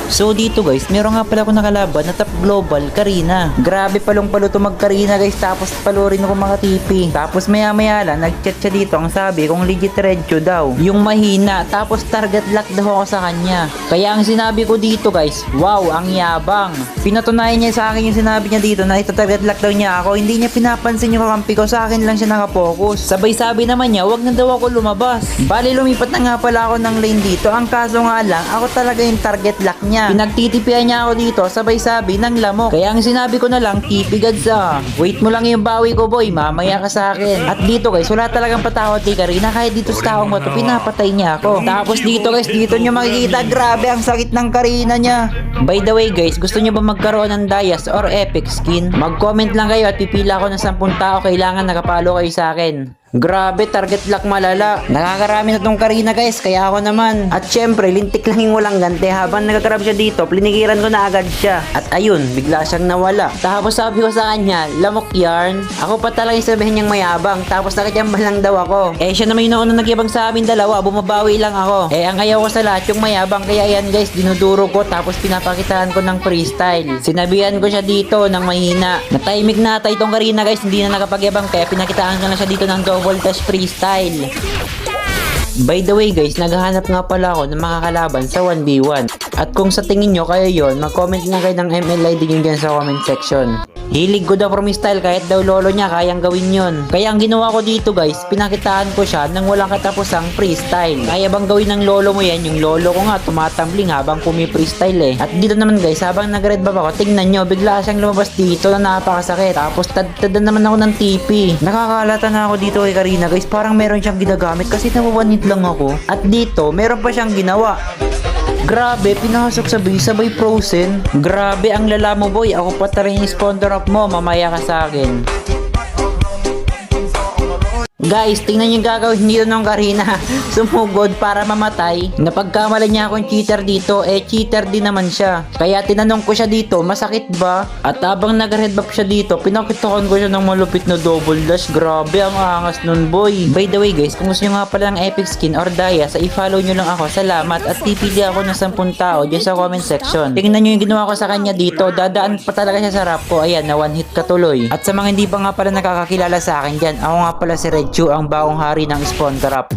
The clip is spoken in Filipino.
So dito guys, meron nga pala ako nakalaban na top global, Karina. Grabe palong-palo to mag-Karina guys, tapos palo rin ako mga tipi. Tapos maya-maya lang, nag-chat siya dito, ang sabi kung legit Reggio daw. Yung mahina, tapos target lock daw ako sa kanya. Kaya ang sinabi ko dito guys, wow, ang yabang. Pinatunayan niya sa akin yung sinabi niya dito na ito target lock daw niya ako. Hindi niya pinapansin yung kakampi ko, sa akin lang siya nakapokus. Sabay sabi naman niya, wag na daw ako lumabas. Bali lumipat na nga pala ako ng lane dito. Ang kaso nga lang, ako talaga yung target lock niya. Pinagtitipian niya ako dito, sabay sabi ng lamok. Kaya ang sinabi ko na lang, tipigad sa. Wait mo lang yung bawi ko boy, mamaya ka sa akin. At dito guys, wala talagang patawad kay Karina. Kahit dito sa taong to, pinapatay niya ako. Tapos dito guys, dito nyo makikita, grabe ang sakit ng Karina niya. By the way guys, gusto nyo ba magkaroon ng Dias or Epic skin? Mag-comment lang kayo at pipila ko ng 10 tao kailangan nakapalo kayo sa akin. Grabe, target lock malala. Nakakarami na tong Karina guys, kaya ako naman. At syempre, lintik lang yung walang gante. Habang nagkakarab siya dito, plinigiran ko na agad siya. At ayun, bigla siyang nawala. Tapos sabi ko sa kanya, lamok yarn. Ako pa talaga yung sabihin niyang mayabang. Tapos nakachamba lang daw ako. Eh siya naman yung nauna nagyabang sa amin dalawa, bumabawi lang ako. Eh ang ayaw ko sa lahat yung mayabang. Kaya yan guys, dinuduro ko. Tapos pinapakitaan ko ng freestyle. Sinabihan ko siya dito ng mahina. Natahimik na tayo itong Karina guys, hindi na nakapagyabang. Kaya pinakitaan ko na siya dito ng double dash freestyle. By the way guys, naghahanap nga pala ako ng mga kalaban sa 1v1. At kung sa tingin nyo kayo yon, mag-comment lang kayo ng ML ID nyo dyan sa comment section. Hilig ko daw freestyle, kahit daw lolo niya kayang gawin yon. Kaya ang ginawa ko dito guys, pinakitaan ko siya ng walang katapusang freestyle. Kaya bang gawin ng lolo mo yan? Yung lolo ko nga tumatambling habang pumi-freestyle eh. At dito naman guys, habang nag-red buff ako, tingnan nyo, bigla siyang lumabas dito na napakasakit. Tapos tad-tadan naman ako ng TP. Nakakalata na ako dito kay Karina guys, parang meron siyang ginagamit kasi nawawanit lang ako. At dito, meron pa siyang ginawa. Grabe, pinasok sabay frozen. Grabe, ang lala mo boy. Ako pa rin yung sponsor up mo. Mamaya ka sa akin. Guys, tingnan yung gagawin dito ng Karina. Sumugod para mamatay. Napagkamala niya akong cheater dito, eh cheater din naman siya. Kaya tinanong ko siya dito, masakit ba? At habang nag-red buff siya dito, pinakitokan ko siya ng malupit na double dash. Grabe, ang angas nun boy. By the way guys, kung gusto nyo nga pala ng epic skin or Dias, i-follow nyo lang ako. Salamat. At pipili ako ng 10 tao dyan sa comment section. Tingnan nyo yung ginawa ko sa kanya dito. Dadaan pa talaga siya sa rap ko. Ayan, na one hit katuloy. At sa mga hindi pa nga pala nakakakilala sa akin dyan, ako nga pala si Reggio, ang bagong hari ng spawn trap.